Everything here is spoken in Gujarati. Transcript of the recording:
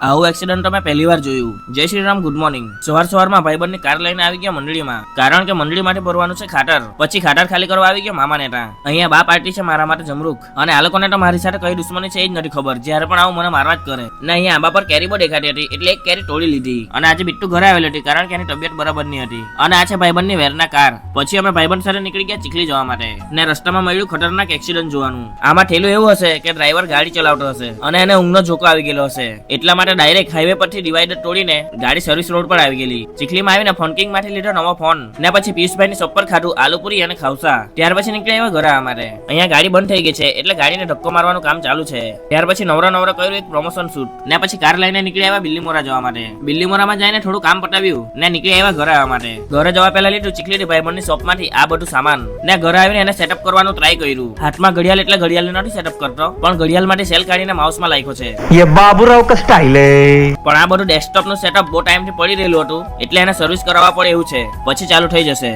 આવું એક્સિડન્ટ મેં પહેલી વાર જોયું. જય શ્રી રામ, ગુડ મોર્નિંગ. સવારમાં ભાઈબંધની કાર લઈને આવી ગયા મંડળીમાં, કારણ કે મંડળી માટે ભરવાનું છે ખાતર. પછી ખાતર ખાલી કરવા આવી ગયો મામા નેટા. અહીંયા બા પાર્ટી છે મારા માટે જમરૂક, અને આ લોકોને તો મારી સાથે કઈ દુશ્મની છે એ જ નથી ખબર. જ્યારે પણ આવું મને મારવા જ કરે. ને અહીંયા આંબા પર કેરી બહુ દેખાતી હતી, એટલે એક કેરી તોડી લીધી. અને આજે બિટ્ટુ ઘરે આવેલી હતી, કારણ કે એની તબિયત બરાબર નહીં હતી. અને આ છે ભાઈબંધની વેરના કાર. પછી અમે ભાઈબંધ સાથે નીકળી ગયા ચીખલી જવા માટે, ને રસ્તામાં મળ્યું ખતરનાક એક્સિડન્ટ જોવાનું. આમાં થયેલું એવું હશે કે ડ્રાઈવર ગાડી ચલાવતો હશે અને એને ઊંઘનો ઝોકો આવી ગયેલો હશે, એટલા માટે ડાયરેક્ટ હાઈવે પરથી ડિવાઈડર તોડીને ગાડી સર્વિસ રોડ પર આવી ગયેલી. ચીખલીમાં આવીને ફોનકિંગ માંથી લીધો નવો ફોન, ને પછી પિયુષભાઈની શોપ પર ખાધું આલુપુરી અને ખાવસા. ત્યાર પછી નીકળ્યા એવા ઘરે અમારે. અહીંયા ગાડી બંધ થઈ ગઈ છે, એટલે ગાડીને ધક્કો મારવાનું કામ ચાલુ છે. ત્યાર પછી નવરા કર્યું એક પ્રમોશન શૂટ, ને પછી કાર લઈને નીકળ્યા આવ્યા બિલ્લીમોરા જવા માટે. બિલ્લીમોરામાં જઈને થોડું કામ પટાવ્યું, ને નીકળ્યા આવ્યા ઘરે આવવા માટે. ઘરે જવા પહેલા લીધું ચીખલી ભાઈબંધની શોપ માંથી આ બધું સામાન, ને ઘરે આવીને એને સેટઅપ કરવાનું ટ્રાય કર્યું. હાથમાં ઘડિયાળ એટલે ઘડિયાળ નથી સેટઅપ કરતો, પણ ઘડિયાળ માટે સેલ કાઢીને માઉસમાં લાખ્યો છે. ये बाबूराव का स्टाइल है. પણ આ બધું ડેસ્કટોપ નું સેટઅપ બહુ ટાઈમ થી પડી રહેલું હતું, એટલે એને સર્વિસ કરાવવા પડે એવું છે. પછી ચાલુ થઈ જશે.